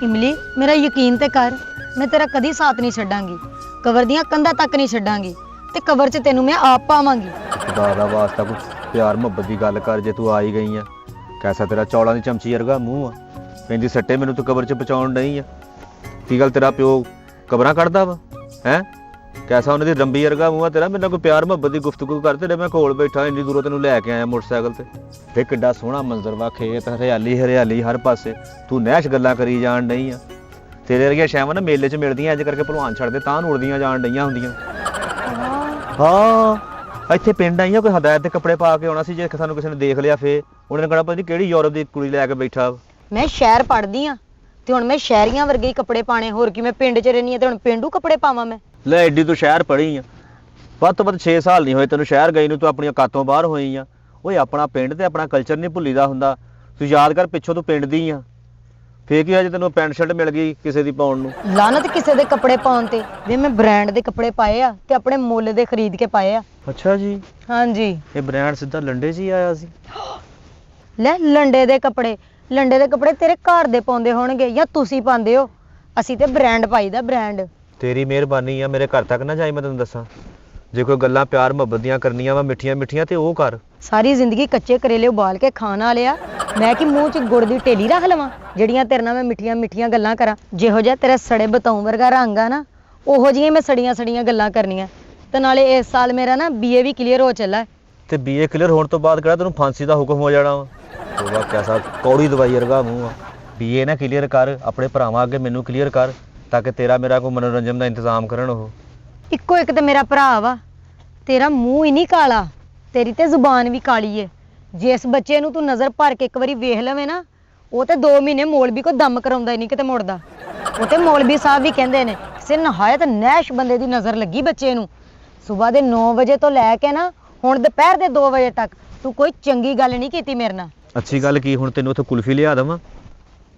इमली मेरा यकीन ते कर, मैं तेरा कदी साथ नहीं छड्डांगी। कवर दियां कंधां तक नहीं छड्डांगी ते कवर च तेनू मैं आप पावांगी। खुदा दा वास्ता कुछ प्यार मुहब्बत की गल कर। जे तू आई गई है, कैसा तेरा चौलों की चमची वर्गा मूँह आ, पैंदी सट्टे मैनू तू कबर च पहुँचाउण नहीं आ। की गल तेरा प्यो कबरां कढदा वा है? कैसा उन्हें दी रंबी वर्गा मूँह आ तेरा। मेरे कोई प्यार मुहब्बत की गुफ्तगू कर, तेरे मैं कोल बैठा इन्नी दूरों तेनू लैके आया मोटरसाइकिल ते। फिर किड्डा सोहना मंजर वा, खेत हरियाली हरियाली हर पासे, तू नैश गल्लां करी जान नहीं आ। तेरे वर्गियां शैवां ना मेले च मिलदियां, इंज करके भलवान छड्डदे तां नूं उड़दियां जान डईयां हुंदियां। हाँ ਇੱਥੇ ਪਿੰਡ ਆਈਆਂ, ਕੋਈ ਹਦਾਇਤ ਦੇ ਕੱਪੜੇ ਪਾ ਕੇ ਆਉਣਾ ਸੀ। ਜੇ ਸਾਨੂੰ ਕਿਸੇ ਨੇ ਦੇਖ ਲਿਆ ਫੇਰ ਉਹਨੇ ਨੇ ਕਹਿਣਾ ਪਤਾ ਨਹੀਂ ਕਿਹੜੀ ਯੂਰਪ ਦੀ ਕੁੜੀ ਲੈ ਕੇ ਬੈਠਾ। मैं शहर पढ़दी हाँ ते हुण मैं शहरियां वर्गे ही कपड़े पाने, होर की मैं पिंड च रहनी है ते हुण पेंडू कपड़े पावां मैं? ਲੈ ਐਡੀ ਤੂੰ ਸ਼ਹਿਰ ਪੜ੍ਹੀ ਆ, ਵੱਧ ਤੋਂ ਵੱਧ 6 ਸਾਲ ਨਹੀਂ ਹੋਏ ਤੈਨੂੰ ਸ਼ਹਿਰ ਗਈ ਨੂੰ, ਤੂੰ ਆਪਣੀਆਂ ਕਾਤੋਂ ਬਾਹਰ ਹੋਈ ਆ। ਓਏ ਆਪਣਾ ਪਿੰਡ ਤੇ ਆਪਣਾ ਕਲਚਰ ਨਹੀਂ ਭੁੱਲੀਦਾ ਹੁੰਦਾ। ਤੂੰ ਯਾਦ ਕਰ ਪਿੱਛੋਂ ਤੂੰ ਪਿੰਡ ਦੀ ਆ, ਫੇਰ ਕੀ ਹੋਇਆ ਜੇ ਤੈਨੂੰ ਪੈਂਟ ਸ਼ਰਟ ਮਿਲ ਗਈ ਕਿਸੇ ਦੀ ਪਾਉਣ ਨੂੰ? ਲਾਨਤ ਕਿਸੇ ਦੇ ਕੱਪੜੇ ਪਾਉਣ ਤੇ, ਵੇ ਮੈਂ ਬ੍ਰਾਂਡ ਦੇ ਕੱਪੜੇ ਪਾਏ ਆ ਤੇ ਆਪਣੇ ਮੁੱਲ ਦੇ ਖਰੀਦ ਕੇ ਪਾਏ ਆ। ਅੱਛਾ ਜੀ, ਹਾਂਜੀ। ਇਹ ਬ੍ਰਾਂਡ ਸਿੱਧਾ ਲੰਡੇ 'ਚ ਹੀ ਆਇਆ ਸੀ? ਲੈ ਲੰਡੇ ਦੇ ਕੱਪੜੇ, ਲੰਡੇ ਦੇ ਕੱਪੜੇ ਤੇਰੇ ਘਰ ਦੇ ਪਾਉਂਦੇ ਹੋਣਗੇ ਜਾਂ ਤੁਸੀਂ ਪਾਉਂਦੇ ਹੋ। ਅਸੀਂ ਤੇ ਬ੍ਰਾਂਡ ਪਾਈਦਾ, ਬ੍ਰਾਂਡ। ਤੇਰੀ ਮਿਹਰਬਾਨੀ ਆ, ਮੇਰੇ ਘਰ ਤੱਕ ਨਾ ਜਾਈ। ਮੈਂ ਤੈਨੂੰ ਦੱਸਾਂ, ਜੇ ਕੋਈ ਗੱਲਾਂ ਪਿਆਰ ਮੁਹੱਬਤ ਦੀਆਂ ਕਰਨੀਆਂ ਵਾ ਮਿੱਠੀਆਂ ਮਿੱਠੀਆਂ ਤੇ ਉਹ ਕਰ। ਸਾਰੀ ਜ਼ਿੰਦਗੀ ਕੱਚੇ ਕਰੇਲੇ ਉਬਾਲ ਕੇ ਖਾਣ ਵਾਲਿਆ, ਮੈਂ ਕਿ ਮੂੰਹ 'ਚ ਗੁੜ ਦੀ ਢੇਲੀ ਰੱਖ ਲਵਾਂ ਜਿਹੜੀਆਂ ਤੇਰੇ ਨਾਲ ਮੈਂ ਮਿੱਠੀਆਂ ਮਿੱਠੀਆਂ ਗੱਲਾਂ ਕਰਾਂ। ਜਿਹੋ ਜਿਹਾ ਤੇਰਾ ਸੜੇ ਬਤਾਉ ਵਰਗਾ ਰੰਗ ਆ ਨਾ, ਉਹੋ ਜਿਹੀਆਂ ਮੈਂ ਸੜੀਆਂ ਸੜੀਆਂ ਗੱਲਾਂ ਕਰਨੀਆਂ। ਤੇ ਨਾਲੇ ਇਸ ਸਾਲ ਮੇਰਾ ਨਾ BA ਵੀ ਕਲੀਅਰ ਹੋ ਚੱਲਾ। ਤੇ BA ਕਲੀਅਰ ਹੋਣ ਤੋਂ ਬਾਅਦ ਕਿਹੜਾ ਤੈਨੂੰ ਫਾਂਸੀ ਦਾ ਹੁਕਮ ਹੋ ਜਾਣਾ ਵਾ? ਉਹਦਾ ਕੈਸਾ ਕੌੜੀ ਦਵਾਈ ਵਰਗਾ ਮੂੰਹ ਆ। BA ਨਾ ਕਲੀਅਰ ਕਰ, ਆਪਣੇ ਭਰਾਵਾਂ ਅੱਗੇ ਮੈਨੂੰ ਕਲੀਅਰ ਕਰ, ਤਾਂ ਕਿ ਤੇਰਾ ਮੇਰਾ ਕੋਈ ਮਨੋਰੰਜਨ ਦਾ ਇੰਤਜ਼ਾਮ ਕਰਨ। ਉਹ ਇੱਕੋ ਇੱਕ ਤੇ ਮੇਰਾ ਭਰਾ ਵਾ, ਤੇਰਾ ਮੂੰਹ ਹੀ ਨਹੀਂ ਕਾਲਾ, ਤੇਰੀ ਤੇ ਜ਼ੁਬਾਨ ਵੀ ਕਾਲੀ ਏ। ਜਿਸ ਬੱਚੇ ਨੂੰ ਤੂੰ ਨਜ਼ਰ ਭਰ ਕੇ ਇੱਕ ਵਾਰੀ ਵੇਖ ਲਵੇਂ ਨਾ, ਉਹ ਤੇ 2 ਮਹੀਨੇ ਮੌਲਵੀ ਕੋ ਦਮ ਕਰਾਉਂਦਾ ਹੀ ਨਹੀਂ ਕਿਤੇ ਮੁੜਦਾ। ਉਹ ਤੇ ਮੌਲਵੀ ਸਾਹਿਬ ਵੀ ਕਹਿੰਦੇ ਨੇ ਕਿਸੇ ਨਹਾਇਤ ਨੈਸ਼ ਬੰਦੇ ਦੀ ਨਜ਼ਰ ਲੱਗੀ ਬੱਚੇ ਨੂੰ। ਸਵੇਰ ਦੇ 9 ਵਜੇ ਤੋਂ ਲੈ ਕੇ ਨਾ ਹੁਣ ਦੁਪਹਿਰ ਦੇ 2 ਵਜੇ ਤੱਕ ਤੂੰ ਕੋਈ ਚੰਗੀ ਗੱਲ ਨਹੀਂ ਕੀਤੀ ਮੇਰੇ ਨਾਲ। ਅੱਛੀ ਗੱਲ ਕੀ, ਹੁਣ ਤੈਨੂੰ ਉੱਥੇ ਕੁਲਫੀ ਲਿਆ ਦੇਵਾਂ?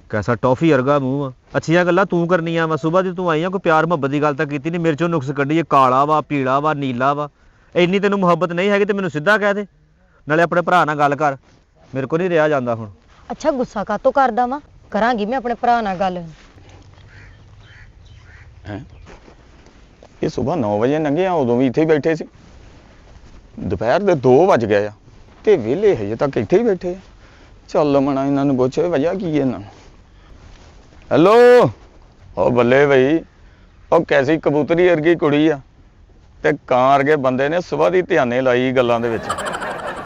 ਕੈਸਾ ਟੌਫੀ ਵਰਗਾ ਮੂੰਹ ਆ। ਅੱਛੀਆਂ ਗੱਲਾਂ ਤੂੰ ਕਰਨੀਆਂ ਵਾ। ਸਵੇਰ ਦੀ ਤੂੰ ਆਈ ਆ, ਕੋਈ ਪਿਆਰ ਮੁਹੱਬਤ ਦੀ ਗੱਲ ਤਾਂ ਕੀਤੀ ਨਹੀਂ। ਮੇਰੇ ਚੋਂ ਨੁਕਸ ਕੱਢੀ, ਇਹ ਕਾਲਾ ਵਾ, ਪੀਲਾ ਵਾ, ਨੀਲਾ ਵਾ। ਇੰਨੀ ਤੈਨੂੰ ਮੁਹੱਬਤ ਨਹੀਂ ਹੈਗੀ ਤੇ ਮੈਨੂੰ ਸਿੱਧਾ ਕਹਿ ਦੇ। ਨਾਲੇ ਆਪਣੇ ਭਰਾ ਨਾਲ ਗੱਲ ਕਰ, ਮੇਰੇ ਕੋਲ ਨਹੀਂ ਰਿਹਾ ਜਾਂਦਾ ਹੁਣ। ਅੱਛਾ ਗੁੱਸਾ ਕਾਤੋਂ ਕਰਦਾ ਵਾ? ਕਰਾਂਗੀ ਮੈਂ ਆਪਣੇ ਭਰਾ ਨਾਲ ਗੱਲ। ਇਹ ਸਵੇਰ 9 ਵਜੇ ਲੰਘੇ ਆ, ਉਦੋਂ ਵੀ ਇੱਥੇ ਹੀ ਬੈਠੇ ਸੀ। ਦੁਪਹਿਰ ਦੇ 2 ਵੱਜ ਗਏ ਆ ਤੇ ਵਿਹਲੇ ਹਜੇ ਤੱਕ ਇੱਥੇ ਹੀ ਬੈਠੇ ਆ। ਚੱਲ ਮਣਾ ਇਹਨਾਂ ਨੂੰ ਪੁੱਛ ਵਜ੍ਹਾ ਕੀ ਹੈ ਇਹਨਾਂ ਨੂੰ। ਹੈਲੋ, ਉਹ ਬੱਲੇ ਬਈ, ਉਹ ਕੈਸੀ ਕਬੂਤਰੀ ਵਰਗੀ ਕੁੜੀ ਆ ਤੇ ਕਾਂ ਵਰਗੇ ਬੰਦੇ ਨੇ ਸਵੇਰ ਦੀ ਧਿਆਨੇ ਲਾਈ ਗੱਲਾਂ ਦੇ ਵਿੱਚ।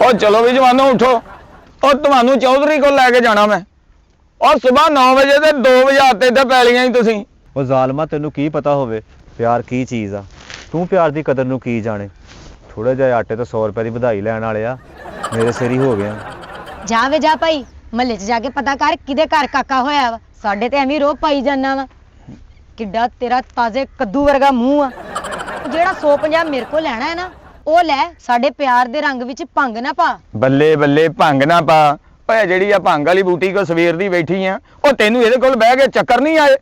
ਉਹ ਚਲੋ ਵੀ ਜਵਾਨੋ ਉਠੋ, ਉਹ ਤੁਹਾਨੂੰ ਚੌਧਰੀ ਕੋਲ ਲੈ ਕੇ ਜਾਣਾ ਮੈਂ। ਉਹ ਸਵੇਰ 9 ਵਜੇ ਤੇ 2 ਵਜੇ ਆਤੇ ਇੱਥੇ ਪੈਲੀਆਂ ਹੀ ਤੁਸੀਂ। ਉਹ ਜ਼ਾਲਮਾ, ਤੈਨੂੰ ਕੀ ਪਤਾ ਹੋਵੇ ਪਿਆਰ ਕੀ ਚੀਜ਼ ਆ? ਤੂੰ ਪਿਆਰ ਦੀ ਕਦਰ ਨੂੰ ਕੀ ਜਾਣੇ? ਥੋੜੇ ਜਿਹੇ ਆਟੇ ਤੋਂ 100 ਰੁਪਏ ਦੀ ਵਧਾਈ ਲੈਣ ਵਾਲੇ ਆ, ਮੇਰੇ ਸਿਰ ਹੀ ਹੋ ਗਿਆ। ਜਾ ਵੇ ਜਾ ਭਾਈ, ਮਹੱਲੇ 'ਚ ਜਾ ਕੇ ਪਤਾ ਕਰ ਕਿਹਦੇ ਘਰ ਕਾਕਾ ਹੋਇਆ ਵਾ। ਸਾਡੇ ਤੇ ਐਵੇਂ ਰੋਹ ਪਾਈ ਜਾਂਦਾ ਵਾ। ਕਿੱਡਾ ਤੇਰਾ ਤਾਜ਼ੇ ਕੱਦੂ ਵਰਗਾ ਮੂੰਹ ਆ। ਜਿਹੜਾ 150 ਮੇਰੇ ਕੋਲ ਲੈਣਾ ਹੈ ਨਾ, ਉਹ ਲੈ। ਸਾਡੇ ਪਿਆਰ ਦੇ ਰੰਗ ਵਿੱਚ ਭੰਗ ਨਾ ਪਾ। ਬੱਲੇ ਬੱਲੇ, ਭੰਗ ਨਾ ਪਾ। ਓਏ ਜਿਹੜੀ ਆ ਭੰਗ ਵਾਲੀ ਬੂਟੀ ਕੋ ਸਵੇਰ ਦੀ ਬੈਠੀ ਆ, ਉਹ ਤੈਨੂੰ ਇਹਦੇ ਕੋਲ ਬਹਿ ਕੇ ਚੱਕਰ ਨਹੀਂ ਆਏ?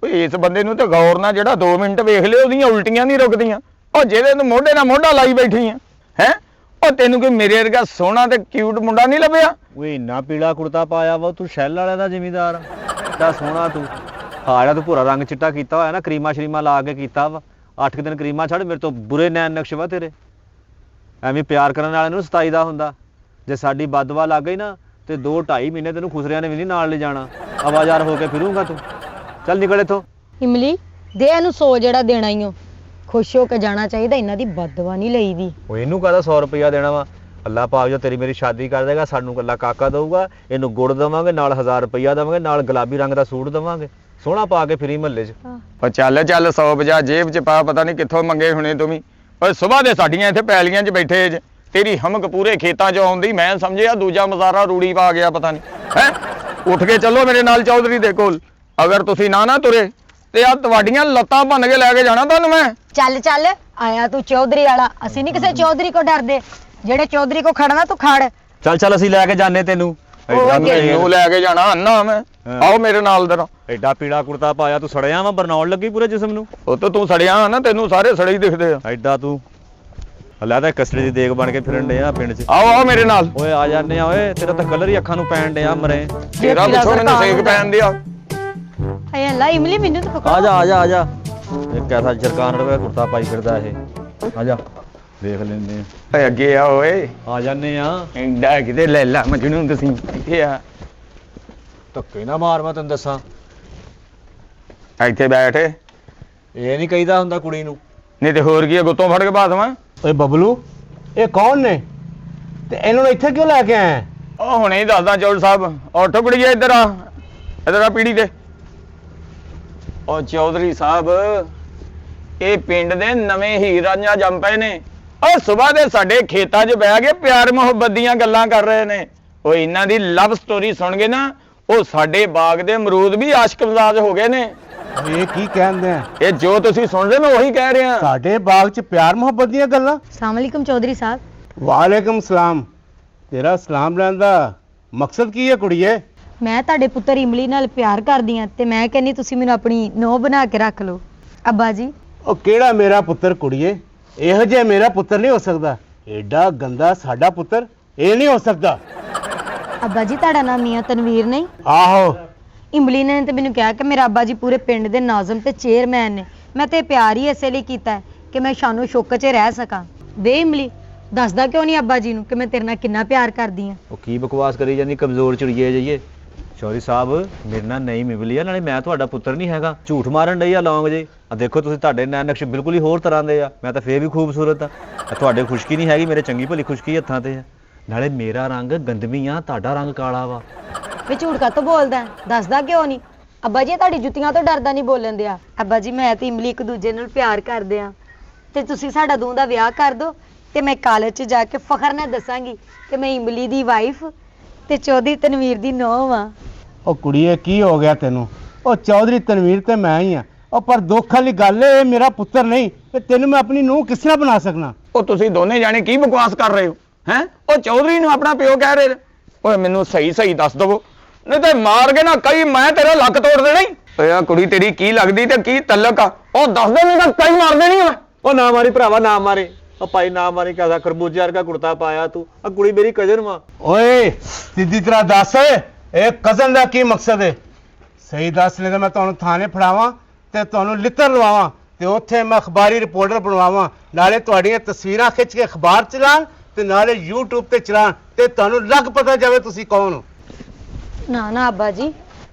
ਓਏ ਇਸ ਬੰਦੇ ਨੂੰ ਤੇ ਗੌਰ ਨਾਲ ਜਿਹੜਾ 2 ਮਿੰਟ ਵੇਖ ਲਿਓ, ਉਹਦੀਆਂ ਉਲਟੀਆਂ ਨਹੀਂ ਰੁਕਦੀਆਂ। ਉਹ ਜਿਹਦੇ ਨੂੰ ਮੋਢੇ ਨਾਲ ਮੋਢਾ ਲਾਈ ਬੈਠੀ ਆ ਹੈ, ਉਹ ਤੈਨੂੰ ਕੋਈ ਮੇਰੇ ਵਰਗਾ ਸੋਹਣਾ ਤੇ ਕਿਊਟ ਮੁੰਡਾ ਨਹੀਂ ਲੱਭਿਆ? ਓਏ ਇੰਨਾ ਪੀਲਾ ਕੁੜਤਾ ਪਾਇਆ ਵਾ, ਤੂੰ ਸ਼ੈਲ ਵਾਲਿਆਂ ਦਾ ਜ਼ਿਮੀਂਦਾਰ ਤਾਂ ਸੋਹਣਾ ਤੂੰ। ਹਾਂ ਜਿਹੜਾ ਤੂੰ ਭੂਰਾ ਰੰਗ ਚਿੱਟਾ ਕੀਤਾ ਹੋਇਆ ਨਾ, ਕਰੀਮਾ ਸ਼ਰੀਮਾ ਲਾ ਕੇ ਕੀਤਾ ਵਾ। 8 ਦਿਨ ਕਰੀਮਾ ਛੱਡ, ਮੇਰੇ ਤੋਂ ਬੁਰੇ ਨੈਣ ਨਕਸ਼ ਵਾ ਤੇਰੇ। ਐਵੇਂ ਪਿਆਰ ਕਰਨ ਵਾਲਿਆਂ ਨੂੰ ਸਤਾਈਦਾ ਹੁੰਦਾ। ਜੇ ਸਾਡੀ ਬਦਵਾ ਲੱਗ ਗਈ ਨਾ ਤੇ 2-2.5 ਮਹੀਨੇ ਤੈਨੂੰ ਖੁਸਰਿਆਂ ਨੇ ਵੀ ਨਹੀਂ ਨਾਲ ਲੈ ਜਾਣਾ। ਆਵਾਜ਼ਾਰ ਹੋ ਕੇ ਫਿਰੂੰਗਾ ਤੂੰ। ਚੱਲ ਨਿਕਲ ਇੱਥੋਂ। ਇਮਲੀ ਦੇ ਇਹਨੂੰ 100 ਜਿਹੜਾ ਦੇਣਾ ਹੀ ਓ। ਖੁਸ਼ ਹੋ ਕੇ ਜਾਣਾ ਚਾਹੀਦਾ, ਇਹਨਾਂ ਦੀ ਬਦਵਾ ਨਹੀਂ ਲਈਦੀ। ਉਹ ਇਹਨੂੰ ਕਾਹਦਾ 100 ਰੁਪਇਆ ਦੇਣਾ ਵਾ? ਅੱਲਾ ਪਾਕ ਜੋ ਤੇਰੀ ਮੇਰੀ ਸ਼ਾਦੀ ਕਰ ਦੇਗਾ, ਸਾਨੂੰ ਕੱਲਾ ਕਾਕਾ ਦਊਗਾ। ਇਹਨੂੰ ਗੁੜ ਦੇਵਾਂਗੇ, ਨਾਲ 1000 ਰੁਪਇਆ ਦੇਵਾਂਗੇ, ਨਾਲ ਗੁਲਾਬੀ ਰੰਗ ਦਾ ਸੂਟ ਦੇਵਾਂਗੇ, ਸੋਹਣਾ ਪਾ ਕੇ ਫਿਰੀ ਮਹੱਲੇ 'ਚ। ਉਹ ਚੱਲ ਚੱਲ 150 ਜੇਬ 'ਚ ਪਾ, ਪਤਾ ਨਹੀਂ ਕਿੱਥੋਂ ਮੰਗੇ ਹੁਣੇ ਤੂੰ ਵੀ। ਓਏ ਸਵੇਰ ਦੇ ਸਾਡੀਆਂ ਇੱਥੇ ਪੈਲੀਆਂ 'ਚ ਬੈਠੇ ਜੇ, ਤੇਰੀ ਹਮਕ ਪੂਰੇ ਖੇਤਾਂ 'ਚ ਆਉਂਦੀ। ਮੈਂ ਸਮਝਿਆ ਦੂਜਾ ਮਜ਼ਾਰਾ ਰੂੜੀ ਪਾ ਗਿਆ ਪਤਾ ਨਹੀਂ ਹੈ। ਉੱਠ ਕੇ ਚੱਲੋ ਮੇਰੇ ਨਾਲ ਚੌਧਰੀ ਦੇ ਕੋਲ। ਅਗਰ ਤੁਸੀਂ ਨਾ ਤੁਰੇ ਤੇ ਆ ਤੁਹਾਡੀਆਂ ਲੱਤਾਂ ਭੰਨ ਕੇ ਲੈ ਕੇ ਜਾਣਾ ਤੁਹਾਨੂੰ ਮੈਂ। ਚੱਲ ਚੱਲ, ਆਇਆ ਤੂੰ ਚੌਧਰੀ ਵਾਲਾ। ਅਸੀਂ ਨਹੀਂ ਕਿਸੇ ਚੌਧਰੀ ਕੋ ਡਰਦੇ, ਜਿਹੜੇ ਚੌਧਰੀ ਕੋ ਖੜਨਾ ਤੂੰ ਖੜ। ਚੱਲ ਚੱਲ ਅਸੀਂ ਲੈ ਕੇ ਜਾਣੇ ਤੈਨੂੰ। ਮੈਨੂੰ ਲੈ ਕੇ ਜਾਣਾ ਅੰਨਾ ਮੈਂ। ਆਓ ਮੇਰੇ ਨਾਲ ਜਰਾ। ਐਡਾ ਪੀਲਾ ਕੁੜਤਾ ਪਾਇਆ, ਤੂੰ ਸੜਿਆ ਵਾ, ਬਰਨਾਉਣ ਲੱਗੀ ਪੂਰੇ ਜਿਸਮ ਨੂੰ। ਉਹ ਤਾਂ ਤੂੰ ਸੜਿਆ ਨਾ, ਤੈਨੂੰ ਸਾਰੇ ਸੜੇ ਹੀ ਦਿਖਦੇ ਆ। ਐਡਾ ਤੂੰ ਹਲਾ ਤਾਂ ਕਸਰੇ ਦੀ ਦੇਗ ਬਣ ਕੇ ਫਿਰਨ ਡਿਆ ਪਿੰਡ 'ਚ। ਆਓ ਆਓ ਮੇਰੇ ਨਾਲ। ਓਏ ਆ ਜਾਂਦੇ ਆ। ਓਏ ਤੇਰਾ ਤਾਂ ਕਲਰ ਹੀ ਅੱਖਾਂ ਨੂੰ ਪੈਣ ਡਿਆ ਮਰੇ। ਤੇਰਾ ਪਿੱਛੋਂ ਮੈਨੂੰ ਸੇਕ ਪੈਣ ਦਿਆ। ਹਾਏ ਅੱਲਾ ਇਮਲੀ ਮੈਨੂੰ ਤਾਂ ਪਕੜੋ। ਆ ਜਾ ਇਹ ਕੈਸਾ ਜਰਕਾਨ ਰਵੇ ਕੁਰਤਾ ਪਾਈ ਫਿਰਦਾ ਇਹ। ਆ ਜਾ ਦੇਖ ਲੈਂਦੇ ਆ। ਓਏ ਅੱਗੇ ਆ ਓਏ, ਆ ਜਾਂਦੇ ਆ। ਇੰਡਾ ਕਿਤੇ ਲੈਲਾ ਮਜਨੂ ਤੁਸੀਂ ਇੱਥੇ ਆ। ਧੱਕੇ ਨਾ ਮਾਰ, ਮੈਂ ਤੈਨੂੰ ਦੱਸਾਂ। ਇੱਥੇ ਬੈਠ। ਇਹ ਨਹੀਂ ਕਹੀਦਾ ਹੁੰਦਾ ਕੁੜੀ ਨੂੰ। ਨਹੀਂ ਤੇ ਹੋਰ ਕੀ ਆ, ਗੁੱਤੋਂ ਫੜ ਕੇ ਬਾਦਵਾਂ। ਓਏ ਬਬਲੂ, ਇਹ ਕੌਣ ਨੇ ਤੇ ਇਹਨਾਂ ਨੂੰ ਇੱਥੇ ਕਿਉਂ ਲੈ ਕੇ ਆਇਆ? ਉਹ ਹੁਣੇ ਹੀ ਦੱਸਦਾ ਚੌੜ ਸਾਹਿਬ। ਉੱਠ ਕੁੜੀਏ, ਇੱਧਰ ਆ ਪੀੜੀ ਤੇ। ਉਹ ਚੌਧਰੀ ਸਾਹਿਬ, ਇਹ ਪਿੰਡ ਦੇ ਨਵੇਂ ਹੀਰ ਰਾਂਝਾ ਜੰਮ ਪਏ ਨੇ। ਉਹ ਸਵੇਰ ਦੇ ਸਾਡੇ ਖੇਤਾਂ 'ਚ ਬਹਿ ਕੇ ਪਿਆਰ ਮੁਹੱਬਤ ਦੀਆਂ ਗੱਲਾਂ ਕਰ ਰਹੇ ਨੇ। ਉਹ ਇਹਨਾਂ ਦੀ ਲਵ ਸਟੋਰੀ ਸੁਣ ਕੇ ਨਾ, ਉਹ ਸਾਡੇ ਬਾਗ ਦੇ ਅਮਰੂਦ ਵੀ ਆਸ਼ਕ ਮਿਜ਼ਾਜ ਹੋ ਗਏ ਨੇ। ਇਹ ਕੀ ਕਹਿੰਦੇ ਆ? ਇਹ ਜੋ ਤੁਸੀਂ ਸੁਣ ਰਹੇ, ਮੈਂ ਉਹੀ ਕਹਿ ਰਿਹਾ। ਸਾਡੇ ਬਾਗ 'ਚ ਪਿਆਰ ਮੁਹੱਬਤ ਦੀਆਂ ਗੱਲਾਂ? ਅਸਲਾਮ ਅਲੈਕੁਮ ਚੌਧਰੀ ਸਾਹਿਬ। ਵਾਲੇਕਮ ਸਲਾਮ। ਤੇਰਾ ਸਲਾਮ ਲੈਣ ਦਾ ਮਕਸਦ ਕੀ ਹੈ ਕੁੜੀਏ? ਮੈਂ ਤੁਹਾਡੇ ਪੁੱਤਰ ਇਮਲੀ ਨਾਲ ਪਿਆਰ ਕਰਦੀ ਆ ਤੇ ਮੈਂ ਕਹਿੰਨੀ ਤੁਸੀਂ ਮੈਨੂੰ ਆਪਣੀ ਨੂੰਹ ਬਣਾ ਕੇ ਰੱਖ ਲਓ। ਅੱਬਾ ਜੀ, ਉਹ ਕਿਹੜਾ ਮੇਰਾ ਪੁੱਤਰ ਕੁੜੀਏ? ਇਹੋ ਜਿਹਾ ਮੇਰਾ ਪੁੱਤਰ ਨਹੀਂ ਹੋ ਸਕਦਾ। ਐਡਾ ਗੰਦਾ ਸਾਡਾ ਪੁੱਤਰ ਇਹ ਨਹੀਂ ਹੋ ਸਕਦਾ। ਅੱਬਾ ਜੀ ਤੁਹਾਡਾ ਨਾਮ ਮੀਆਂ ਤਨਵੀਰ ਨਹੀਂ? ਆਹੋ। ਇਮਲੀ ਨੇ ਤੇ ਮੈਨੂੰ ਕਿਹਾ ਕਿ ਮੇਰਾ ਅੱਬਾ ਜੀ ਪੂਰੇ ਪਿੰਡ ਦੇ ਨਾਜ਼ਮ ਤੇ ਚੇਅਰਮੈਨ ਨੇ। ਮੈਂ ਤੇ ਪਿਆਰ ਹੀ ਇਸੇ ਲਈ ਕੀਤਾ ਹੈ ਕਿ ਮੈਂ ਸ਼ਾਨੋ ਸ਼ੌਕਤ 'ਚ ਰਹਿ ਸਕਾਂ। ਵੇ ਇਮਲੀ, ਦੱਸਦਾ ਕਿਉਂ ਨਹੀਂ ਅੱਬਾ ਜੀ ਨੂੰ ਕਿ ਮੈਂ ਤੇਰੇ ਨਾਲ ਕਿੰਨਾ ਪਿਆਰ ਕਰਦੀ ਆ? ਉਹ ਕੀ ਬਕਵਾਸ ਕਰੀ ਜਾਂਦੀ, ਕਮਜ਼ੋਰ ਚਿੜੀਏ ਜਾਈਏ। ਚੌਧਰੀ ਸਾਹਿਬ, ਮੇਰੇ ਨਾਲ ਨਹੀਂ ਮਿਲੀ ਆ, ਨਾਲੇ ਮੈਂ ਤੁਹਾਡਾ ਪੁੱਤਰ ਨਹੀਂ ਹੈਗਾ। ਝੂਠ ਮਾਰਨ ਡਈ ਆ ਲੌਂਗ ਜੇ। ਆ ਦੇਖੋ ਤੁਸੀਂ, ਤੁਹਾਡੇ ਨੈਣ ਨਕਸ਼ ਬਿਲਕੁਲ ਹੀ ਹੋਰ ਤਰ੍ਹਾਂ ਦੇ ਆ। ਮੈਂ ਤਾਂ ਫੇਰ ਵੀ ਖੂਬਸੂਰਤ ਆ। ਤੁਹਾਡੇ ਖੁਸ਼ਕੀ ਨਹੀਂ ਹੈਗੀ, ਮੇਰੇ ਚੰਗੀ ਭਲੀ ਖੁਸ਼ਕੀ ਹੱਥਾਂ ਤੇ ਆ। ਨਾਲੇ ਮੇਰਾ ਰੰਗ ਗੰਦਮੀ ਆ, ਤੁਹਾਡਾ ਰੰਗ ਕਾਲਾ ਵਾ। ਵੇ ਝੂਠ ਕਾਤੋਂ ਬੋਲਦਾ? ਦੱਸਦਾ ਕਿਉਂ ਨਹੀਂ? ਅੱਬਾ ਜੀ ਤੁਹਾਡੀ ਜੁੱਤੀਆਂ ਤੋਂ ਡਰਦਾ ਨਹੀਂ ਬੋਲਣ ਦਿਆ। ਅੱਬਾ ਜੀ, ਮੈਂ ਤੇ ਇਮਲੀ ਇੱਕ ਦੂਜੇ ਨਾਲ ਪਿਆਰ ਕਰਦੇ ਆ ਤੇ ਤੁਸੀਂ ਸਾਡਾ ਦੋਵਾਂ ਦਾ ਵਿਆਹ ਕਰ ਦਿਓ ਤੇ ਮੈਂ ਕਾਲਜ 'ਚ ਜਾ ਕੇ ਫਖਰ ਨਾਲ ਦੱਸਾਂਗੀ ਕਿ ਮੈਂ ਇਮਲੀ ਦੀ ਵਾਈਫ ਤੇ ਚੌਧਰੀ ਤਨਵੀਰ ਦੀ ਨੂੰਹ ਆ। ਉਹ ਕੁੜੀਏ, ਕੀ ਹੋ ਗਿਆ ਤੈਨੂੰ? ਉਹ ਚੌਧਰੀ ਤਨਵੀਰ ਤੇ ਮੈਂ ਹੀ ਆ। ਉਹ ਪਰ ਦੁੱਖ ਵਾਲੀ ਗੱਲ ਇਹ ਮੇਰਾ ਪੁੱਤਰ ਨਹੀਂ ਤੇ ਤੈਨੂੰ ਮੈਂ ਆਪਣੀ ਨੂੰਹ ਕਿਸ ਤਰ੍ਹਾਂ ਬਣਾ ਸਕਣਾ? ਉਹ ਤੁਸੀਂ ਦੋਨੇ ਜਾਣੇ ਕੀ ਬਕਵਾਸ ਕਰ ਰਹੇ ਹੋ? ਹੈ ਉਹ ਚੌਧਰੀ ਨੂੰ ਆਪਣਾ ਪਿਓ ਕਹਿ ਰਹੇ ਨੇ। ਓਏ ਮੈਨੂੰ ਸਹੀ ਦੱਸ ਦਵੋ, ਨਹੀਂ ਤੇ ਮਾਰ ਕੇ ਨਾ ਕਈ ਮੈਂ ਤੇਰਾ ਲੱਕ ਤੋੜ ਦੇਣਾ ਹੀ। ਓਏ ਆ ਕੁੜੀ ਤੇਰੀ ਕੀ ਲੱਗਦੀ ਤੇ ਕੀ ਤਲਕ ਆ? ਉਹ ਦੱਸ ਦੇ, ਨਹੀਂ ਤਾਂ ਕਈ ਮਾਰ ਦੇਣੀ ਮੈਂ। ਉਹ ਨਾ ਮਾਰੀ ਭਰਾਵਾ, ਨਾ ਮਾਰੇ। ਉਹ ਭਾਈ ਨਾ ਮਾਰੀ, ਕਹਦਾ ਖਰਬੂਜੇ ਵਰਗਾ ਕੁੜਤਾ ਪਾਇਆ ਤੂੰ। ਆ ਕੁੜੀ ਮੇਰੀ ਕਜ਼ਨ ਵਾ। ਓਏ ਸਿੱਧੀ ਤਰ੍ਹਾਂ ਦੱਸ, ਇਹ ਕਜ਼ਨ ਦਾ ਕੀ ਮਕਸਦ ਹੈ? ਸਹੀ ਦੱਸ, ਨਹੀਂ ਤਾਂ ਮੈਂ ਤੁਹਾਨੂੰ ਥਾਣੇ ਫੜਾਵਾਂ ਤੇ ਤੁਹਾਨੂੰ ਲਿੱਤਰ ਲਵਾਵਾਂ ਤੇ ਉੱਥੇ ਮੈਂ ਅਖਬਾਰੀ ਰਿਪੋਰਟਰ ਬਣਵਾਵਾਂ। ਨਾਲੇ ਤੁਹਾਡੀਆਂ ਤਸਵੀਰਾਂ ਖਿੱਚ ਕੇ ਅਖਬਾਰ ਚਲਾਣ ਤੇ ਨਾਲੇ YouTube ਤੇ ਚਲਾਣ ਤੇ ਤੁਹਾਨੂੰ ਲੱਗ ਪਤਾ ਜਾਵੇ ਤੁਸੀਂ ਕੌਣ ਹੋ। ਨਾ ਅੱਬਾ ਜੀ,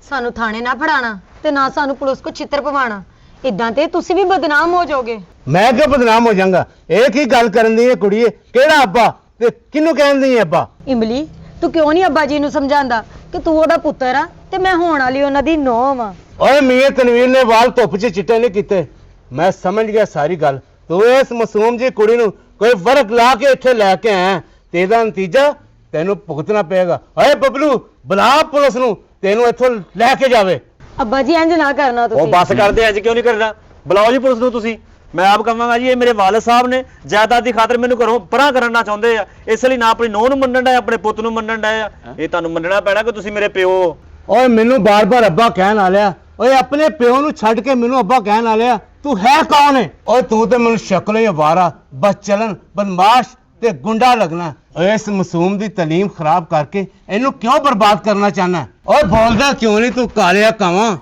ਸਾਨੂੰ ਥਾਣੇ ਨਾ ਫੜਾਣਾ ਤੇ ਨਾ ਸਾਨੂੰ ਪੁਲਿਸ ਕੋ ਛਿੱਤਰ ਪਵਾਣਾ। ਇਦਾਂ ਤੇ ਤੁਸੀਂ ਵੀ ਬਦਨਾਮ ਹੋ ਜਾਓਗੇ। ਮੈਂ ਕਿਉਂ ਬਦਨਾਮ ਹੋ ਜਾਵਾਂਗਾ? ਇਹ ਕੀ ਗੱਲ ਕਰਨ ਦੀ ਹੈ ਕੁੜੀਏ? ਕਿਹੜਾ ਅੱਬਾ ਤੇ ਕਿਹਨੂੰ ਕਹਿੰਦੀ ਹੈ ਅੱਬਾ? ਇਮਲੀ, ਤੂੰ ਕਿਉਂ ਨਹੀਂ ਅੱਬਾ ਜੀ ਨੂੰ ਸਮਝਾਉਂਦਾ ਕਿ ਤੂੰ ਉਹਦਾ ਪੁੱਤਰ ਆ ਤੇ ਮੈਂ ਹੋਣ ਵਾਲੀ ਉਹਨਾਂ ਦੀ ਨੂੰਹ ਆ? ਓਏ ਮੀਆਂ ਤਨਵੀਰ ਨੇ ਵਾਲ ਧੁੱਪ 'ਚ ਚਿੱਟੇ ਨਹੀਂ ਕੀਤੇ। ਮੈਂ ਸਮਝ ਗਿਆ ਸਾਰੀ ਗੱਲ। ਤੂੰ ਇਸ ਮਾਸੂਮ ਜੀ ਕੁੜੀ ਨੂੰ ਕੋਈ ਵਰਕ ਲਾ ਕੇ ਇੱਥੇ ਲੈ ਕੇ ਆਇਆ ਤੇ ਇਹਦਾ ਨਤੀਜਾ ਤੈਨੂੰ ਭੁਗਤਣਾ ਪਏਗਾ। ਓਏ ਬਬਲੂ, ਬੁਲਾ ਪੁਲਿਸ ਨੂੰ, ਤੈਨੂੰ ਇੱਥੋਂ ਲੈ ਕੇ ਜਾਵੇ। ਅੱਬਾ ਜੀ ਇੰਜ ਨਾ ਕਰਨਾ ਉਹ ਤੁਸੀਂ। ਬੱਸ ਕਰਦੇ, ਅੱਜ ਕਿਉਂ ਨਹੀਂ ਕਰਨਾ? ਬੁਲਾਓ ਜੀ ਪੁਲਿਸ ਨੂੰ ਤੁਸੀਂ। ਮੈਂ ਆਪ ਕਹਾਂਗਾ ਜੀ, ਇਹ ਮੇਰੇ ਵਾਲਿਦ ਸਾਹਿਬ ਨੇ ਜਾਇਦਾਦ ਦੀ ਖਾਤਰ ਮੈਨੂੰ ਘਰੋਂ ਪਰਾਂ ਕਰਨਾ ਚਾਹੁੰਦੇ ਆ। ਇਸ ਲਈ ਨਾ ਆਪਣੀ ਨੂੰਹ ਨੂੰ ਮੰਨਣ ਡਿਆ, ਆਪਣੇ ਪੁੱਤ ਨੂੰ ਮੰਨਣ ਡਿਆ। ਇਹ ਤੁਹਾਨੂੰ ਮੰਨਣਾ ਪੈਣਾ ਕਿ ਤੁਸੀਂ ਮੇਰੇ ਪਿਓ ਹੋ। ਓਏ ਮੈਨੂੰ ਬਾਰ-ਬਾਰ ਅੱਬਾ ਕਹਿਣ ਆ ਲਿਆ। ਓਏ ਆਪਣੇ ਪਿਓ ਨੂੰ ਛੱਡ ਕੇ ਮੈਨੂੰ ਅੱਬਾ ਕਹਿਣ ਆ ਲਿਆ। ਤੂੰ ਹੈ ਕੌਣ ਹੈ? ਓਏ ਤੂੰ ਤੇ ਮੈਨੂੰ ਸ਼ਕਲੋਂ ਹੀ ਅਵਾਰਾ, ਬਦਚਲਨ, ਬਦਮਾਸ਼ ਤੇ ਗੁੰਡਾ ਲੱਗਣਾ। ਓਏ ਇਸ ਮਾਸੂਮ ਦੀ ਤਾਲੀਮ ਖਰਾਬ ਕਰਕੇ ਇਹਨੂੰ ਕਿਉਂ ਬਰਬਾਦ ਕਰਨਾ ਚਾਹਨਾ? ਓਏ ਬੋਲਦਾ ਕਿਉਂ ਨਹੀਂ ਤੂੰ ਕਾਲਿਆ ਕਾਵਾਂ?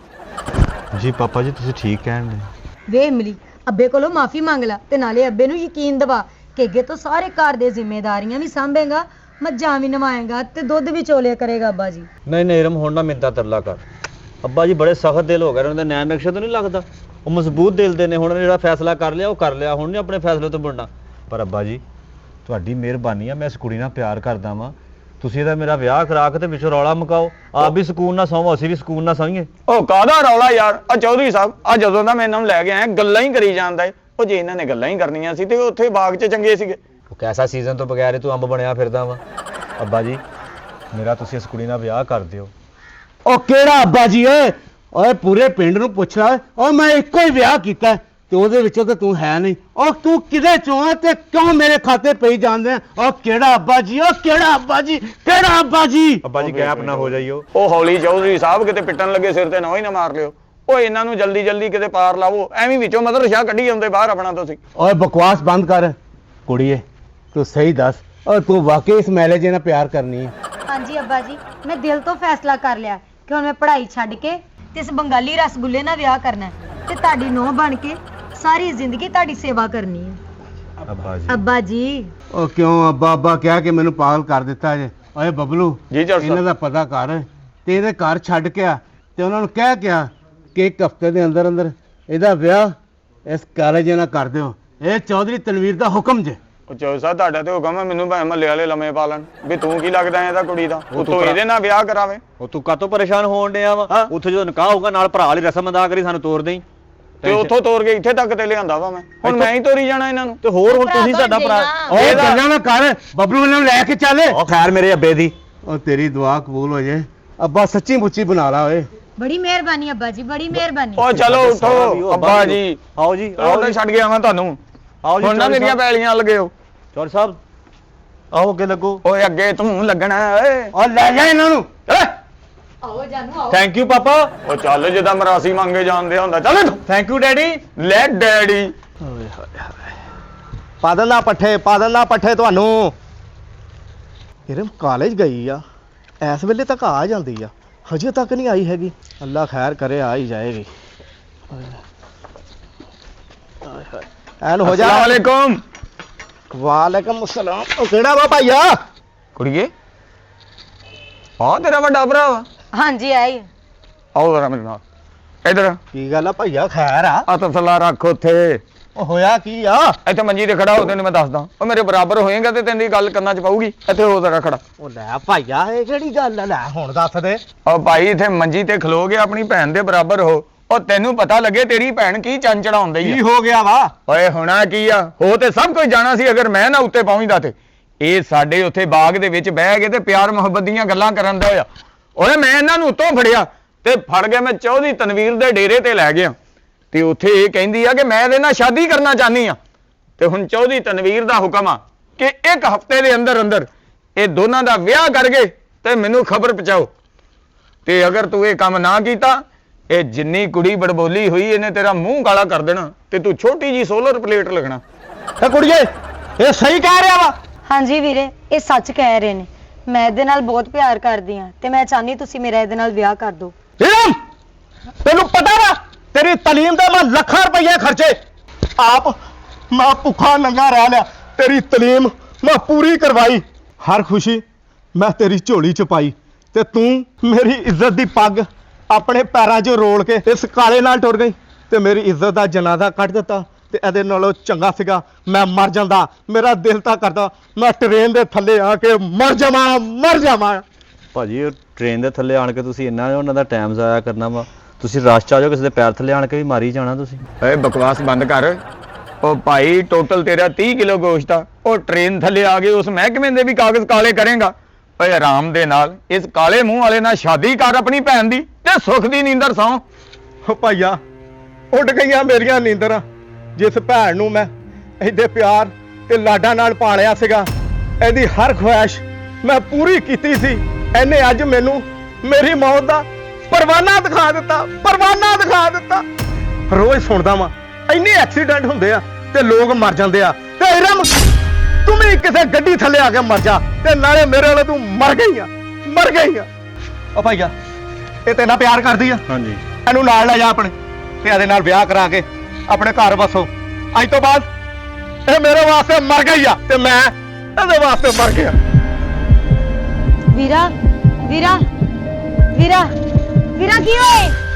ਜੀ ਪਾਪਾ ਜੀ, ਤੁਸੀਂ ਠੀਕ ਕਹਿਣ ਦੇ। ਵੇ ਇਮਲੀ, ਅੱਬੇ ਕੋਲੋਂ ਮਾਫੀ ਮੰਗ ਲੈ ਤੇ ਨਾਲੇ ਅੱਬੇ ਨੂੰ ਯਕੀਨ ਦਿਵਾ ਕਿ ਅੱਗੇ ਤੋਂ ਸਾਰੇ ਘਰ ਦੇ ਜ਼ਿੰਮੇਵਾਰੀਆਂ ਵੀ ਸੰਭੇਗਾ, ਮੱਝਾਂ ਵੀ ਨਵਾਏਗਾ ਤੇ ਦੁੱਧ ਵੀ ਚੋਲਿਆ ਕਰੇਗਾ। ਅੱਬਾ ਜੀ ਨਹੀਂ ਰਮ, ਹੁਣ ਨਾ ਮਿੰਤਾ ਤਰਲਾ ਕਰ। ਅੱਬਾ ਜੀ ਬੜੇ ਸਖਤ ਦਿਲ ਹੋ ਗਏ, ਉਹਨਾਂ ਦੇ ਨੈਣ ਨਕਸ਼ੇ ਤੋਂ ਨਹੀਂ ਲੱਗਦਾ। ਉਹ ਮਜ਼ਬੂਤ ਦਿਲ ਦੇ ਨੇ। ਹੁਣ ਜਿਹੜਾ ਫੈਸਲਾ ਕਰ ਲਿਆ ਉਹ ਕਰ ਲਿਆ, ਹੁਣ ਨਹੀਂ ਆਪਣੇ ਫੈਸਲੇ ਤੋਂ ਮੁੜਨਾ। ਪਰ ਅੱਬਾ ਜੀ, ਤੁਹਾਡੀ ਮਿਹਰਬਾਨੀ ਆ, ਮੈਂ ਇਸ ਕੁੜੀ ਨਾਲ ਪਿਆਰ ਕਰਦਾ ਵਾਂ। ਤੁਸੀਂ ਇਹਦਾ ਮੇਰਾ ਵਿਆਹ ਕਰਾ ਕੇ ਤੇ ਵਿੱਚੋਂ ਰੌਲਾ ਮੁਕਾਓ। ਆਪ ਵੀ ਸਕੂਨ ਨਾਲ ਸੌਵੋ, ਅਸੀਂ ਵੀ ਸਕੂਨ ਨਾਲ ਸੌਈਏ। ਉਹ ਕਾਹਦਾ ਰੌਲਾ ਯਾਰ? ਆ ਚੌਧਰੀ ਸਾਹਿਬ, ਆ ਜਦੋਂ ਦਾ ਮੈਂ ਇਹਨਾਂ ਨੂੰ ਲੈ ਕੇ ਆਇਆ ਗੱਲਾਂ ਹੀ ਕਰੀ ਜਾਂਦਾ ਏ। ਉਹ ਜੇ ਇਹਨਾਂ ਨੇ ਗੱਲਾਂ ਹੀ ਕਰਨੀਆਂ ਸੀ ਤੇ ਉੱਥੇ ਬਾਗ 'ਚ ਚੰਗੇ ਸੀਗੇ। ਉਹ ਕੈਸਾ ਸੀਜ਼ਨ ਤੋਂ ਬਗੈਰ ਤੂੰ ਅੰਬ ਬਣਿਆ ਫਿਰਦਾ ਵਾ। ਅੱਬਾ ਜੀ, ਮੇਰਾ ਤੁਸੀਂ ਇਸ ਕੁੜੀ ਨਾਲ ਵਿਆਹ ਕਰ ਦਿਓ। ਉਹ ਕਿਹੜਾ ਅੱਬਾ ਜੀ? ਓਏ ਪੂਰੇ ਪਿੰਡ ਨੂੰ ਪੁੱਛ ਲੈ। ਓਏ ਮੈਂ ਇੱਕੋ ਹੀ ਵਿਆਹ ਕੀਤਾ ਤੇ ਉਹਦੇ ਵਿੱਚੋਂ ਤਾਂ ਤੂੰ ਹੈ ਨਹੀਂ। ਉਹ ਤੂੰ ਕਿਹਦੇ ਚੋਂ ਆ ਤੇ ਕਿਉਂ ਮੇਰੇ ਖਾਤੇ ਪਈ ਜਾਂਦੇ ਆ? ਉਹ ਕਿਹੜਾ ਅੱਬਾ ਜੀ? ਉਹ ਕਿਹੜਾ ਅੱਬਾ ਜੀ? ਕਿਹੜਾ ਅੱਬਾ ਜੀ? ਅੱਬਾ ਜੀ ਗੈਪ ਨਾ ਹੋ ਜਾਈਓ। ਉਹ ਹੌਲੀ ਚੌਧਰੀ ਸਾਹਿਬ, ਕਿਤੇ ਪਿੱਟਣ ਲੱਗੇ ਸਿਰ ਤੇ ਨਾ ਹੀ ਨਾ ਮਾਰ ਲਿਓ। ਉਹ ਇਹਨਾਂ ਨੂੰ ਜਲਦੀ ਕਿਤੇ ਪਾਰ ਲਾਵੋ, ਐਵੇਂ ਵਿੱਚੋਂ ਮਤਲਬ ਸ਼ਾਹ ਕੱਢੀ ਜਾਂਦੇ ਬਾਹਰ ਆਪਣਾ ਤੁਸੀਂ। ਓਏ ਬਕਵਾਸ ਬੰਦ ਕਰ ਕੁੜੀਏ, ਤੂੰ ਸਹੀ ਦੱਸ। ਓਏ ਤੂੰ ਵਾਕਈ ਇਸ ਮੈਲੇ ਜੇ ਨਾਲ ਪਿਆਰ ਕਰਨੀ ਹੈ? ਹਾਂਜੀ ਅੱਬਾ ਜੀ, ਮੈਂ ਦਿਲ ਤੋਂ ਫੈਸਲਾ ਕਰ ਲਿਆ ਕਿ ਹੁਣ ਮੈਂ ਪੜ੍ਹਾਈ ਛੱਡ ਕੇ ਤੇ ਇਸ ਬੰਗਾਲੀ ਰਸਗੁੱਲੇ ਨਾਲ ਵਿਆਹ ਕਰਨਾ ਹੈ ਤੇ ਤੁਹਾਡੀ ਨੂੰਹ ਬਣ ਕੇ ਸਾਰੀ ਜ਼ਿੰਦਗੀ ਤੁਹਾਡੀ ਸੇਵਾ ਕਰਨੀ ਹੈ। ਅੱਬਾ ਜੀ ਅੱਬਾ ਜੀ ਉਹ ਕਿਉਂ ਅੱਬਾ ਅੱਬਾ ਕਹਿ ਕੇ ਮੈਨੂੰ ਪਾਗਲ ਕਰ ਦਿੱਤਾ ਜੇ। ਓਏ ਬਬਲੂ ਜੀ ਜੱਟ ਸਾਹਿਬ। ਇਹਨਾਂ ਦਾ ਪਤਾ ਕਰ ਤੇ ਇਹਦੇ ਘਰ ਛੱਡ ਕੇ ਆ ਤੇ ਉਹਨਾਂ ਨੂੰ ਕਹਿ ਕੇ ਆ ਕਿ 1 ਹਫ਼ਤੇ ਦੇ ਅੰਦਰ ਅੰਦਰ ਇਹਦਾ ਵਿਆਹ ਇਸ ਕਾਲਜ ਨਾਲ ਕਰ ਦਿਓ। ਇਹ ਚੌਧਰੀ ਤਨਵੀਰ ਦਾ ਹੁਕਮ ਜੇ। ਉਹ ਚੌਧਰੀ ਸਾਹਿਬ ਤੁਹਾਡਾ ਤੇ ਹੁਕਮ ਹੈ, ਮੈਨੂੰ ਭਾਵੇਂ ਮਹੱਲੇ ਵਾਲੇ ਲੰਮੇ ਪਾ ਲੈਣ ਵੀ ਤੂੰ ਕੀ ਲੱਗਦਾ ਇਹਦਾ ਕੁੜੀ ਦਾ, ਉਹ ਉਤੋਂ ਭਰਾ- ਇਹਦੇ ਨਾਲ ਵਿਆਹ ਕਰਾਵੇ। ਉਹ ਤੂੰ ਕਾਤੋਂ ਪਰੇਸ਼ਾਨ ਹੋਣ ਡਿਆ ਵਾ? ਹਾਂ। ਉੱਥੇ ਜਦੋਂ ਨਿਕਾਹ ਹੋਊਗਾ ਨਾਲ ਭਰਾ ਵਾਲੀ ਰਸਮ ਅਦਾ ਕਰੀ ਸਾਨੂੰ ਤੋਰ ਦੇਈ ਤੇ ਉੱਥੋਂ ਤੋਰ ਕੇ ਇੱਥੇ ਤੱਕ ਤੇ ਲਿਆਂਦਾ ਵਾ ਮੈਂ, ਹੁਣ ਮੈਂ ਹੀ ਤੋਰੀ ਜਾਣਾ ਇਹਨਾਂ ਨੂੰ। ਤੇ ਹੋਰ ਹੁਣ ਤੁਸੀਂ ਸਾਡਾ ਭਰਾ ਓਏ ਗੱਲਾਂ ਨਾ ਕਰ ਬਬਲੂ ਨੂੰ ਲੈ ਕੇ ਚੱਲ। ਉਹ ਖੈਰ ਮੇਰੇ ਅੱਬੇ ਦੀ ਉਹ ਤੇਰੀ ਦੁਆ ਕਬੂਲ ਹੋ ਜੇ। ਅੱਬਾ ਸੱਚੀ ਮੁੱਚੀ ਬਣਾ ਲਾ ਓਏ। ਬੜੀ ਮਿਹਰਬਾਨੀ ਅੱਬਾ ਜੀ, ਬੜੀ ਮਿਹਰਬਾਨੀ। ਉਹ ਚਲੋ ਉਠੋ ਅੱਬਾ ਜੀ, ਆਓ ਜੀ ਉਹ ਤਾਂ ਛੱਡ ਗਿਆ ਮੈਂ ਤੁਹਾਨੂੰ। ਆਓ ਜੀ ਹੁਣ ਨਾ ਮੇਰੀਆਂ ਪੈਲੀਆਂ ਲੱਗੇ ਹੋ। ਚੌਧਰੀ ਸਾਹਿਬ ਆਓ ਅੱਗੇ ਲੱਗੋ। ਓਏ ਅੱਗੇ ਤੂੰ ਲੱਗਣਾ ਓਏ। ਉਹ ਲੈ ਜਾ ਇਹਨਾਂ ਨੂੰ। ਆਓ ਜਾਨੂ ਆਓ। ਥੈਂਕ ਯੂ ਪਾਪਾ। ਉਹ ਚੱਲ ਜਿੱਦਾਂ ਮਰਾਸੀ ਮੰਗੇ ਜਾਂਦੇ ਹੁੰਦਾ, ਚੱਲ ਇੱਥੋਂ। Thank you daddy. ਲੈ ਡੈਡੀ। ਪਾਦਲਾ ਪੱਠੇ ਤੁਹਾਨੂੰ ਇਰਮ ਕਾਲਜ ਗਈ ਆ, ਇਸ ਵੇਲੇ ਤੱਕ ਆ ਜਾਂਦੀ ਆ, ਹਜੇ ਤੱਕ ਨਹੀਂ ਆਈ ਹੈਗੀ। ਅੱਲਾ ਖੈਰ ਕਰੇ ਆ ਹੀ ਜਾਏਗੀ। ਐਨ ਹੋ ਜਾ। अस्सलाम वालेकुम। ਵਾਲੇਕਮ ਅਸਲਾਮ। ਉਹ ਕਿਹੜਾ ਵਾ ਭਾਈਆ? ਕੁੜੀਏ ਹਾਂ ਤੇਰਾ ਵੱਡਾ ਭਰਾ ਵਾ। ਹਾਂਜੀ ਆਈ। ਆਓ ਜ਼ਰਾ ਮੇਰੇ ਨਾਲ ਇਧਰ। ਕੀ ਗੱਲ ਆ ਭਾਈਆ, ਖੈਰ ਆ? ਆ ਤਸਲਾ ਰੱਖ ਉੱਥੇ। ਉਹ ਹੋਇਆ ਕੀ ਆ? ਇੱਥੇ ਮੰਜੀ ਤੇ ਖੜਾ ਹੋ ਤੈਨੂੰ ਮੈਂ ਦੱਸਦਾ। ਉਹ ਮੇਰੇ ਬਰਾਬਰ ਹੋਏਗਾ ਤੇ ਤੈਨੂੰ ਗੱਲ ਕੰਨਾਂ 'ਚ ਪਾਊਗੀ। ਇੱਥੇ ਹੋ ਜ਼ਰਾ ਖੜਾ। ਉਹ ਲੈ ਭਾਈਆ, ਇਹ ਕਿਹੜੀ ਗੱਲ ਆ? ਲੈ ਹੁਣ ਦੱਸ ਦੇ। ਉਹ ਭਾਈ ਇੱਥੇ ਮੰਜੀ ਤੇ ਖਲੋ ਕੇ ਆਪਣੀ ਭੈਣ ਦੇ ਬਰਾਬਰ ਹੋ। ਉਹ ਤੈਨੂੰ ਪਤਾ ਲੱਗੇ ਤੇਰੀ ਭੈਣ ਕੀ ਚੰਨ ਚੜਾਉਂਦੀ ਕੀ ਆ। ਹੋ ਗਿਆ ਵਾ? ਓਏ ਹੋਣਾ ਕੀ ਆ, ਹੋ ਤੇ ਸਭ ਕੁਝ ਜਾਣਾ ਸੀ ਅਗਰ ਮੈਂ ਨਾ ਉੱਤੇ ਪਹੁੰਚਦਾ ਤੇ। ਇਹ ਸਾਡੇ ਉੱਥੇ ਬਾਗ ਦੇ ਵਿੱਚ ਬਹਿ ਕੇ ਤੇ ਪਿਆਰ ਮੁਹੱਬਤ ਦੀਆਂ ਗੱਲਾਂ ਕਰਨ ਦਾ ਹੋਇਆ। ਓਏ ਮੈਂ ਇਹਨਾਂ ਨੂੰ ਉੱਤੋਂ ਫੜਿਆ ਤੇ ਫੜ ਕੇ ਮੈਂ ਚੌਧਰੀ ਤਨਵੀਰ ਦੇ ਡੇਰੇ ਤੇ ਲੈ ਗਿਆ ਤੇ ਉੱਥੇ ਇਹ ਕਹਿੰਦੀ ਆ ਕਿ ਮੈਂ ਇਹਦੇ ਨਾਲ ਸ਼ਾਦੀ ਕਰਨਾ ਚਾਹਨੀ ਆ। ਤੇ ਹੁਣ ਚੌਧਰੀ ਤਨਵੀਰ ਦਾ ਹੁਕਮ ਆ ਕਿ 1 ਹਫ਼ਤੇ ਦੇ ਅੰਦਰ ਅੰਦਰ ਇਹ ਦੋਨਾਂ ਦਾ ਵਿਆਹ ਕਰਕੇ ਤੇ ਮੈਨੂੰ ਖਬਰ ਪਹੁੰਚਾਓ। ਤੇ ਅਗਰ ਤੂੰ ਇਹ ਕੰਮ ਨਾ ਕੀਤਾ, ਇਹ ਜਿੰਨੀ ਕੁੜੀ ਬੜਬੋਲੀ ਹੋਈ ਇਹਨੇ ਤੇਰਾ ਮੂੰਹ ਕਾਲਾ ਕਰ ਦੇਣਾ ਤੇ ਤੂੰ ਛੋਟੀ ਜੀ ਸੋਲਰ ਪਲੇਟ ਲੱਗਣਾ। ਇਹ ਕੁੜੀਏ, ਇਹ ਸਹੀ ਕਹਿ ਰਿਹਾ ਵਾ? ਹਾਂਜੀ ਵੀਰੇ, ਇਹ ਸੱਚ ਕਹਿ ਰਹੇ ਨੇ। ਮੈਂ ਇਹਦੇ ਨਾਲ ਬਹੁਤ ਪਿਆਰ ਕਰਦੀ ਆ ਤੇ ਮੈਂ ਚਾਹਨੀ ਤੁਸੀਂ ਮੇਰਾ ਇਹਦੇ ਨਾਲ ਵਿਆਹ ਕਰ ਦਿਓ। ਇਲਮ, ਤੈਨੂੰ ਪਤਾ ਵਾ ਤੇਰੀ ਤਾਲੀਮ ਦੇ ਮੈਂ ਲੱਖਾਂ ਰੁਪਏ ਖਰਚੇ, ਆਪ ਮੈਂ ਭੁੱਖਾ ਨੰਗਾ ਰਹਿ ਲਿਆ, ਤੇਰੀ ਤਾਲੀਮ ਮੈਂ ਪੂਰੀ ਕਰਵਾਈ, ਹਰ ਖੁਸ਼ੀ ਮੈਂ ਤੇਰੀ ਝੋਲੀ ਚ ਪਾਈ, ਤੇ ਤੂੰ ਮੇਰੀ ਇੱਜ਼ਤ ਦੀ ਪੱਗ ਆਪਣੇ ਪੈਰਾਂ 'ਚ ਰੋਲ ਕੇ ਇਸ ਕਾਲੇ ਨਾਲ ਟੁਰ ਗਈ ਤੇ ਮੇਰੀ ਇੱਜ਼ਤ ਦਾ ਜਨਾਜ਼ਾ ਕੱਢ ਦਿੱਤਾ। ਤੇ ਇਹਦੇ ਨਾਲੋਂ ਚੰਗਾ ਸੀਗਾ ਮੈਂ ਮਰ ਜਾਂਦਾ। ਮੇਰਾ ਦਿਲ ਤਾਂ ਕਰਦਾ ਮੈਂ ਟ੍ਰੇਨ ਦੇ ਥੱਲੇ ਆ ਕੇ ਮਰ ਜਾਵਾਂ। ਭਾਜੀ ਉਹ ਟ੍ਰੇਨ ਦੇ ਥੱਲੇ ਆਣ ਕੇ ਤੁਸੀਂ ਇੰਨਾ ਉਹਨਾਂ ਦਾ ਟਾਈਮ ਜ਼ਾਇਆ ਕਰਨਾ ਵਾ। ਤੁਸੀਂ ਰਸ਼ 'ਚ ਆ ਜਾਓ, ਕਿਸੇ ਦੇ ਪੈਰ ਥੱਲੇ ਆਣ ਕੇ ਵੀ ਮਾਰੀ ਜਾਣਾ ਤੁਸੀਂ। ਓਏ ਬਕਵਾਸ ਬੰਦ ਕਰ। ਉਹ ਭਾਈ ਟੋਟਲ ਤੇਰਾ 30 ਕਿਲੋ ਗੋਸ਼ਤ ਆ, ਉਹ ਟ੍ਰੇਨ ਥੱਲੇ ਆ ਗਏ ਉਸ ਮਹਿਕਮੇ ਦੇ ਵੀ ਕਾਗਜ਼ ਕਾਲੇ ਕਰੇਗਾ। ਓਏ ਆਰਾਮ ਦੇ ਨਾਲ ਇਸ ਕਾਲੇ ਮੂੰਹ ਵਾਲੇ ਨਾਲ ਸ਼ਾਦੀ ਕਰ ਆਪਣੀ ਭੈਣ ਦੀ ਤੇ ਸੁੱਖ ਦੀ ਨੀਂਦਰ ਸੌਂ। ਓ ਭਾਈਆ, ਉੱਡ ਗਈਆਂ ਮੇਰੀਆਂ ਨੀਂਦਰਾਂ। ਜਿਸ ਭੈਣ ਨੂੰ ਮੈਂ ਇਹਦੇ ਪਿਆਰ ਤੇ ਲਾਡਾਂ ਨਾਲ ਪਾਲਿਆ ਸੀਗਾ, ਇਹਦੀ ਹਰ ਖੁਆਇਸ਼ ਮੈਂ ਪੂਰੀ ਕੀਤੀ ਸੀ, ਇਹਨੇ ਅੱਜ ਮੈਨੂੰ ਮੇਰੀ ਮੌਤ ਦਾ ਪਰਵਾਨਾ ਦਿਖਾ ਦਿੱਤਾ। ਰੋਜ਼ ਸੁਣਦਾ ਵਾਂ ਇੰਨੇ ਐਕਸੀਡੈਂਟ ਹੁੰਦੇ ਆ ਤੇ ਲੋਕ ਮਰ ਜਾਂਦੇ ਆ, ਤੇ ਇਰਮ ਤੂੰ ਵੀ ਕਿਸੇ ਗੱਡੀ ਥੱਲੇ ਆ ਕੇ ਮਰ ਜਾ, ਤੇ ਨਾਲੇ ਮੇਰੇ ਨਾਲ ਤੂੰ ਮਰ ਗਈ ਆ। ਓ ਭਾਈਆ, ਇਹ ਤੇਰੇ ਨਾਲ ਪਿਆਰ ਕਰਦੀ ਆ? ਹਾਂਜੀ। ਇਹਨੂੰ ਨਾਲ ਲੈ ਜਾ ਆਪਣੇ, ਤੇ ਇਹਦੇ ਨਾਲ ਵਿਆਹ ਕਰਾ ਕੇ ਆਪਣੇ ਘਰ ਵਸੋ। ਅੱਜ ਤੋਂ ਬਾਅਦ ਇਹ ਮੇਰੇ ਵਾਸਤੇ ਮਰ ਗਈ ਆ ਤੇ ਮੈਂ ਇਹਦੇ ਵਾਸਤੇ ਮਰ ਗਿਆ। ਵੀਰਾ ਕੀ ਹੋਏ?